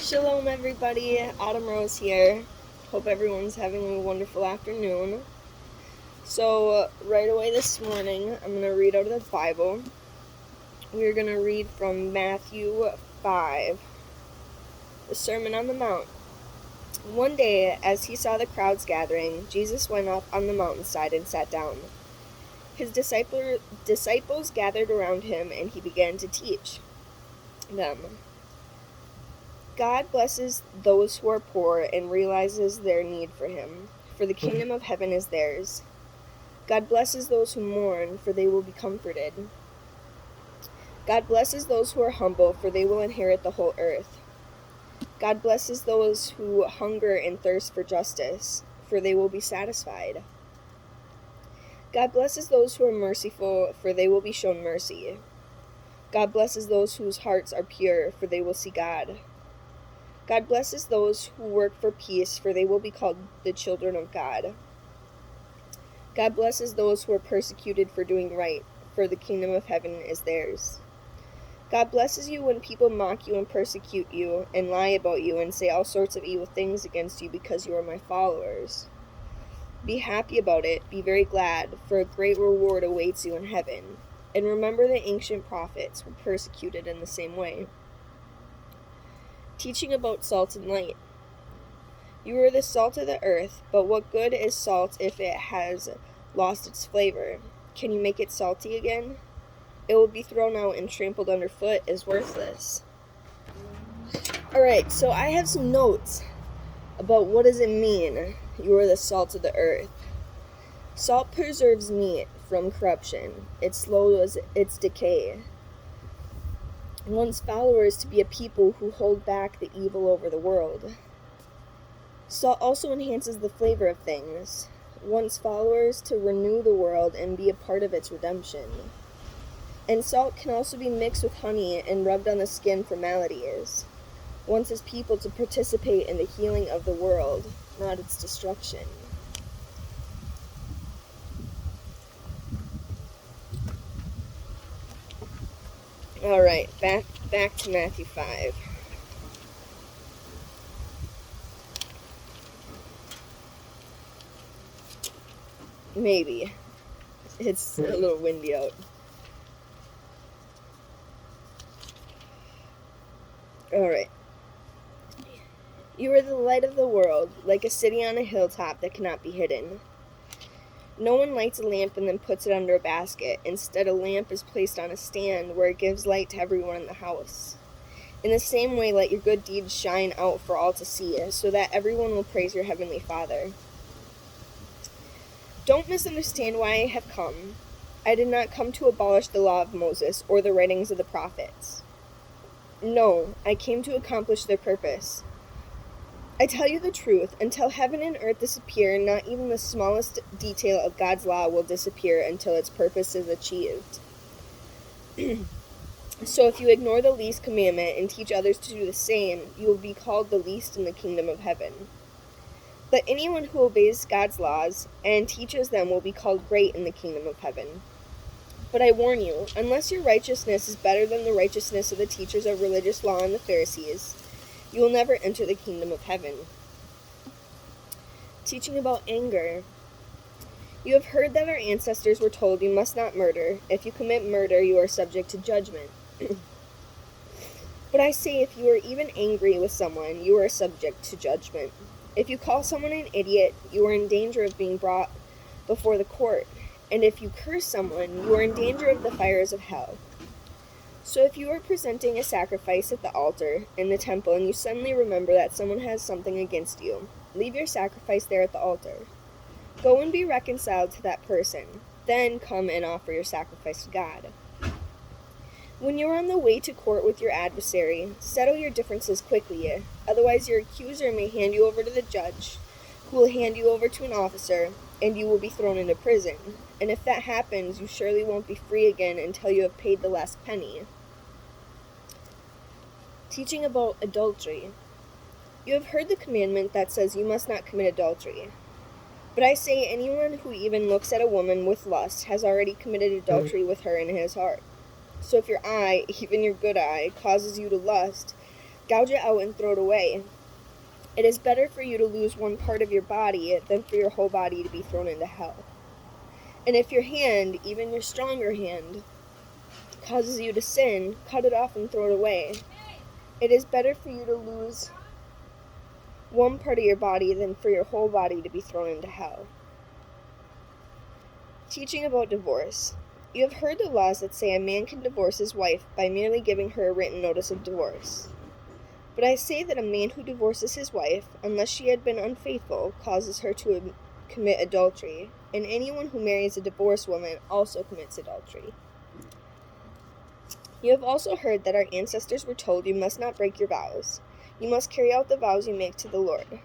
Shalom, everybody. Autumn Rose here. Hope everyone's having a wonderful afternoon. So, right away this morning, I'm going to read out of the Bible. We're going to read from Matthew 5, the Sermon on the Mount. One day, as he saw the crowds gathering, Jesus went up on the mountainside and sat down. His disciples gathered around him, and he began to teach them. God blesses those who are poor and realizes their need for him, for the kingdom of heaven is theirs. God blesses those who mourn, for they will be comforted. God blesses those who are humble, for they will inherit the whole earth. God blesses those who hunger and thirst for justice, for they will be satisfied. God blesses those who are merciful, for they will be shown mercy. God blesses those whose hearts are pure, for they will see God. God blesses those who work for peace, for they will be called the children of God. God blesses those who are persecuted for doing right, for the kingdom of heaven is theirs. God blesses you when people mock you and persecute you, and lie about you, and say all sorts of evil things against you because you are my followers. Be happy about it, be very glad, for a great reward awaits you in heaven. And remember the ancient prophets were persecuted in the same way. Teaching about salt and light. You are the salt of the earth, but what good is salt if it has lost its flavor? Can you make it salty again? It will be thrown out and trampled underfoot as worthless. Alright, so I have some notes about what does it mean, you are the salt of the earth. Salt preserves meat from corruption. It slows its decay. It wants followers to be a people who hold back the evil over the world. Salt also enhances the flavor of things, wants followers to renew the world and be a part of its redemption. And salt can also be mixed with honey and rubbed on the skin for maladies, wants its people to participate in the healing of the world, not its destruction. Alright, back to Matthew 5. Maybe. It's a little windy out. Alright. You are the light of the world, like a city on a hilltop that cannot be hidden. No one lights a lamp and then puts it under a basket. Instead, a lamp is placed on a stand where it gives light to everyone in the house. In the same way, let your good deeds shine out for all to see, so that everyone will praise your heavenly Father. Don't misunderstand why I have come. I did not come to abolish the law of Moses or the writings of the prophets. No, I came to accomplish their purpose. I tell you the truth, until heaven and earth disappear, not even the smallest detail of God's law will disappear until its purpose is achieved. So if you ignore the least commandment and teach others to do the same, you will be called the least in the kingdom of heaven. But anyone who obeys God's laws and teaches them will be called great in the kingdom of heaven. But I warn you, unless your righteousness is better than the righteousness of the teachers of religious law and the Pharisees, you will never enter the kingdom of heaven. Teaching about anger. You have heard that our ancestors were told you must not murder. If you commit murder, you are subject to judgment. But I say, if you are even angry with someone, you are subject to judgment. If you call someone an idiot, you are in danger of being brought before the court. And if you curse someone, you are in danger of the fires of hell. So if you are presenting a sacrifice at the altar in the temple and you suddenly remember that someone has something against you, leave your sacrifice there at the altar. Go and be reconciled to that person. Then come and offer your sacrifice to God. When you are on the way to court with your adversary, settle your differences quickly. Otherwise, your accuser may hand you over to the judge, who will hand you over to an officer, and you will be thrown into prison. And if that happens, you surely won't be free again until you have paid the last penny. Teaching about adultery. You have heard the commandment that says you must not commit adultery. But I say anyone who even looks at a woman with lust has already committed adultery with her in his heart. So if your eye, even your good eye, causes you to lust, Gouge it out and throw it away. It is better for you to lose one part of your body than for your whole body to be thrown into hell. And if your hand, even your stronger hand, causes you to sin, cut it off and throw it away. It is better for you to lose one part of your body than for your whole body to be thrown into hell. Teaching about divorce. You have heard the laws that say a man can divorce his wife by merely giving her a written notice of divorce. But I say that a man who divorces his wife, unless she had been unfaithful, causes her to commit adultery, and anyone who marries a divorced woman also commits adultery. You have also heard that our ancestors were told, you must not break your vows. You must carry out the vows you make to the Lord.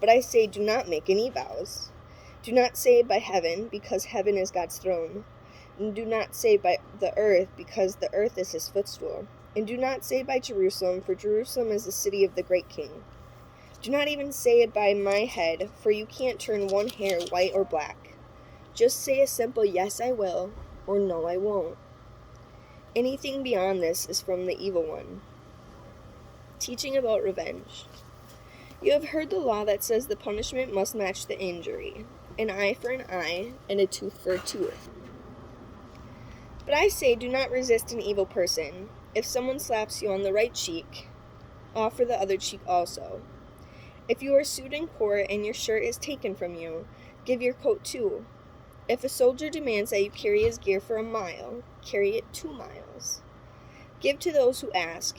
But I say, do not make any vows. Do not say by heaven, because heaven is God's throne. And do not say by the earth, because the earth is his footstool. And do not say by Jerusalem, for Jerusalem is the city of the great king. Do not even say it by my head, for you can't turn one hair white or black. Just say a simple yes, I will, or no, I won't. Anything beyond this is from the evil one. Teaching about revenge. You have heard the law that says the punishment must match the injury, an eye for an eye, and a tooth for a tooth. But I say, do not resist an evil person. If someone slaps you on the right cheek, offer the other cheek also. If you are sued in court and your shirt is taken from you, give your coat too. If a soldier demands that you carry his gear for a mile, carry it 2 miles. Give to those who ask,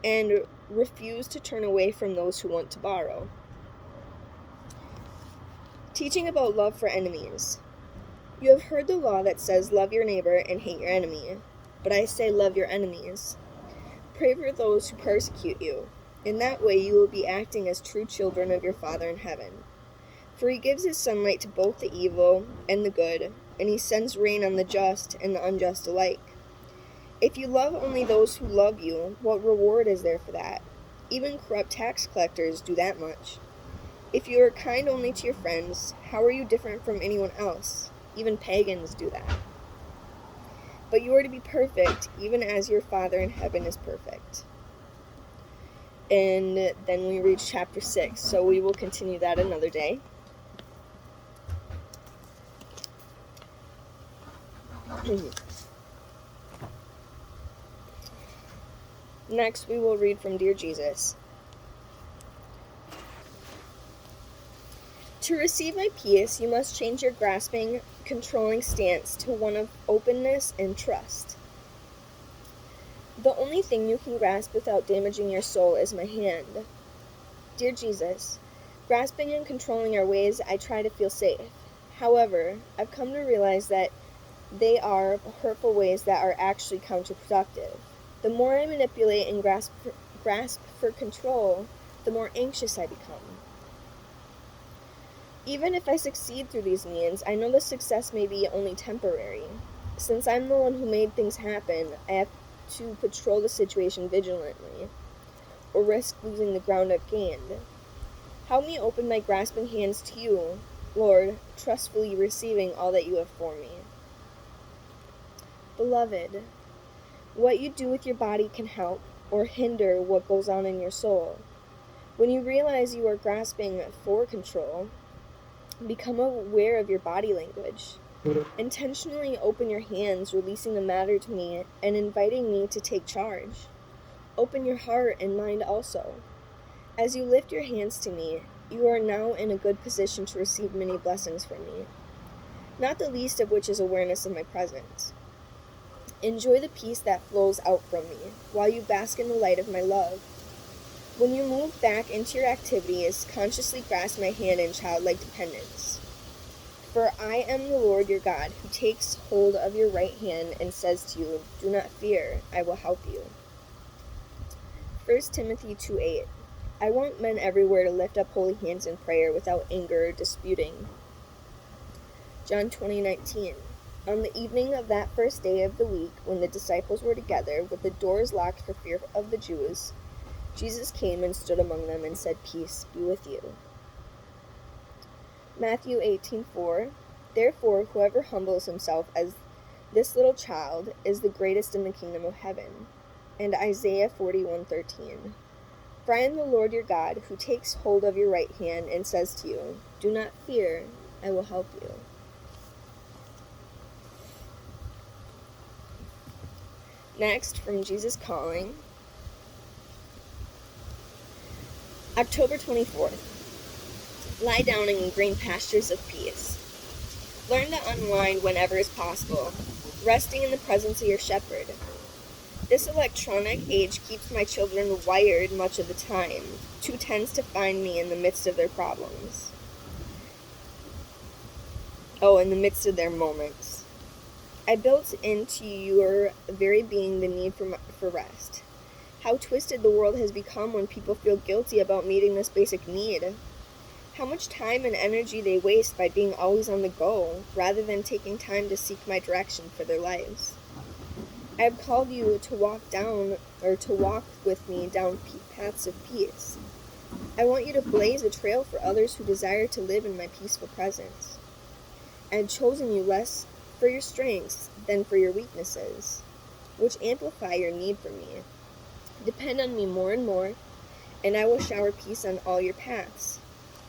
and refuse to turn away from those who want to borrow. Teaching about love for enemies. You have heard the law that says, love your neighbor and hate your enemy. But I say, love your enemies. Pray for those who persecute you. In that way you will be acting as true children of your Father in heaven. For he gives his sunlight to both the evil and the good, and he sends rain on the just and the unjust alike. If you love only those who love you, what reward is there for that? Even corrupt tax collectors do that much. If you are kind only to your friends, how are you different from anyone else? Even pagans do that. But you are to be perfect, even as your Father in heaven is perfect. And then we reach chapter 6, so we will continue that another day. Next, we will read from Dear Jesus. To receive my peace, you must change your grasping, controlling stance to one of openness and trust. The only thing you can grasp without damaging your soul is my hand. Dear Jesus, grasping and controlling are ways I try to feel safe. However, I've come to realize that they are hurtful ways that are actually counterproductive. The more I manipulate and grasp for control, the more anxious I become. Even if I succeed through these means, I know the success may be only temporary. Since I'm the one who made things happen, I have to patrol the situation vigilantly, or risk losing the ground I've gained. Help me open my grasping hands to you, Lord, trustfully receiving all that you have for me. Beloved, what you do with your body can help or hinder what goes on in your soul. When you realize you are grasping for control, become aware of your body language. Intentionally open your hands, releasing the matter to me and inviting me to take charge. Open your heart and mind also. As you lift your hands to me, you are now in a good position to receive many blessings from me, not the least of which is awareness of my presence. Enjoy the peace that flows out from me, while you bask in the light of my love. When you move back into your activities, consciously grasp my hand in childlike dependence. For I am the Lord your God, who takes hold of your right hand and says to you, do not fear, I will help you. 1 Timothy 2:8. I want men everywhere to lift up holy hands in prayer without anger or disputing. John 20:19. On the evening of that first day of the week, when the disciples were together, with the doors locked for fear of the Jews, Jesus came and stood among them and said, peace be with you. Matthew 18:4. Therefore, whoever humbles himself as this little child is the greatest in the kingdom of heaven. And Isaiah 41:13. For I am the Lord your God, who takes hold of your right hand and says to you, do not fear, I will help you. Next, from Jesus Calling, October 24th. Lie down in green pastures of peace. Learn to unwind whenever is possible, resting in the presence of your shepherd. This electronic age keeps my children wired much of the time, too tends to find me in the midst of their problems. In the midst of their moments. I built into your very being the need for rest. How twisted the world has become when people feel guilty about meeting this basic need. How much time and energy they waste by being always on the go, rather than taking time to seek my direction for their lives. I have called you to walk with me down paths of peace. I want you to blaze a trail for others who desire to live in my peaceful presence. I have chosen you less for your strengths than for your weaknesses, which amplify your need for me. Depend on me more and more, and I will shower peace on all your paths.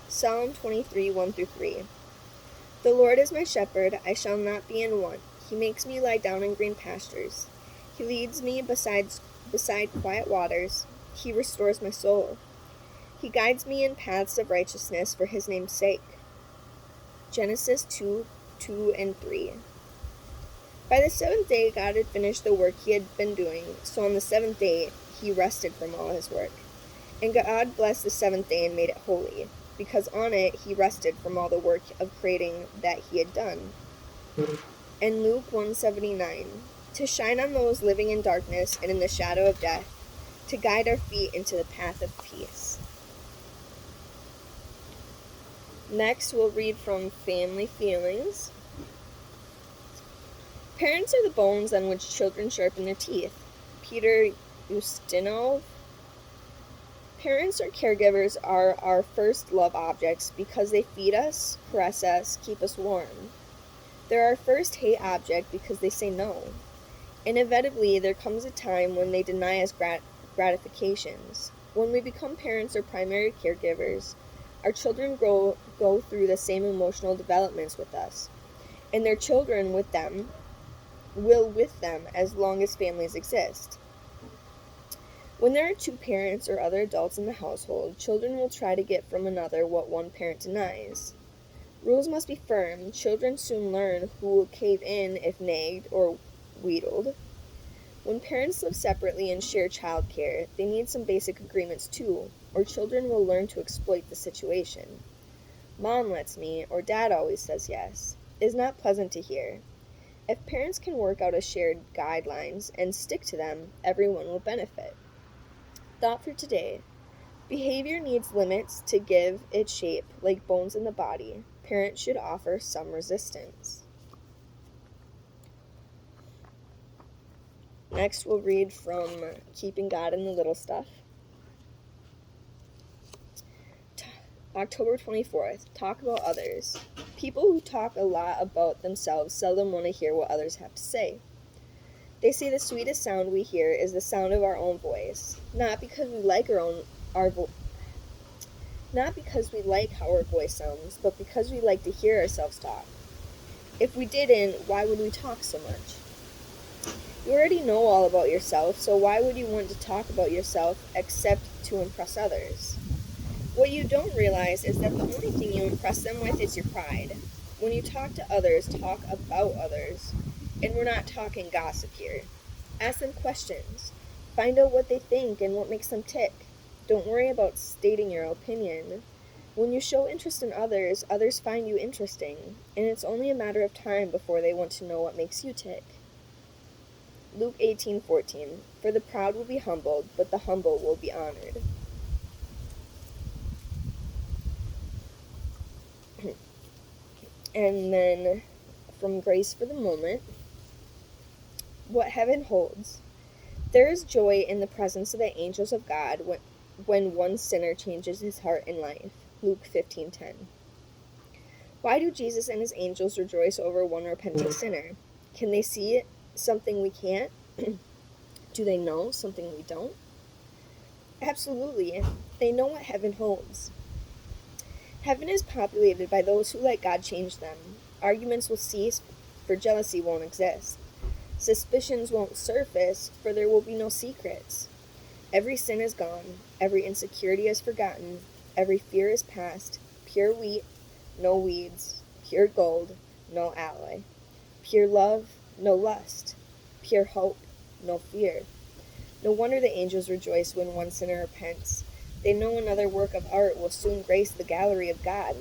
Psalm 23, 1-3. The Lord is my shepherd, I shall not be in want. He makes me lie down in green pastures. He leads me beside quiet waters. He restores my soul. He guides me in paths of righteousness for his name's sake. Genesis 2:2-3. By the seventh day, God had finished the work he had been doing, so on the seventh day, he rested from all his work. And God blessed the seventh day and made it holy, because on it he rested from all the work of creating that he had done. And Luke 1:79, to shine on those living in darkness and in the shadow of death, to guide our feet into the path of peace. Next, we'll read from Family Feelings. Parents are the bones on which children sharpen their teeth. Peter Ustinov. Parents or caregivers are our first love objects because they feed us, caress us, keep us warm. They're our first hate object because they say no. Inevitably, there comes a time when they deny us gratifications. When we become parents or primary caregivers, our children go through the same emotional developments with us, and their children with them as long as families exist. When there are two parents or other adults in the household, children will try to get from another what one parent denies. Rules must be firm. Children soon learn who will cave in if nagged or wheedled. When parents live separately and share childcare, they need some basic agreements too, or children will learn to exploit the situation. Mom lets me, or Dad always says yes, is not pleasant to hear. If parents can work out a shared guidelines and stick to them, everyone will benefit. Thought for today. Behavior needs limits to give it shape, like bones in the body. Parents should offer some resistance. Next, we'll read from Keeping God in the Little Stuff. October 24th. Talk about others. People who talk a lot about themselves seldom want to hear what others have to say. They say the sweetest sound we hear is the sound of our own voice, not because we like not because we like how our voice sounds, but because we like to hear ourselves talk. If we didn't, why would we talk so much? You already know all about yourself, so why would you want to talk about yourself except to impress others? What you don't realize is that the only thing you impress them with is your pride. When you talk to others, talk about others. And we're not talking gossip here. Ask them questions. Find out what they think and what makes them tick. Don't worry about stating your opinion. When you show interest in others, others find you interesting, and it's only a matter of time before they want to know what makes you tick. Luke 18:14. For the proud will be humbled, but the humble will be honored. And then from Grace for the Moment, what heaven holds. There is joy in the presence of the angels of God when one sinner changes his heart and life. Luke 15:10. Why do Jesus and his angels rejoice over one repenting sinner? Can they see something we can't? Do they know something we don't? Absolutely. They know what heaven holds. Heaven is populated by those who let God change them. Arguments will cease, for jealousy won't exist. Suspicions won't surface, for there will be no secrets. Every sin is gone, every insecurity is forgotten, every fear is past. Pure wheat, no weeds. Pure gold, no alloy. Pure love, no lust. Pure hope, no fear. No wonder the angels rejoice when one sinner repents. They know another work of art will soon grace the gallery of God.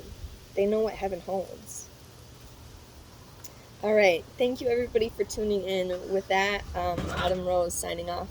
They know what heaven holds. All right. Thank you, everybody, for tuning in. With that, Autumn Rose signing off.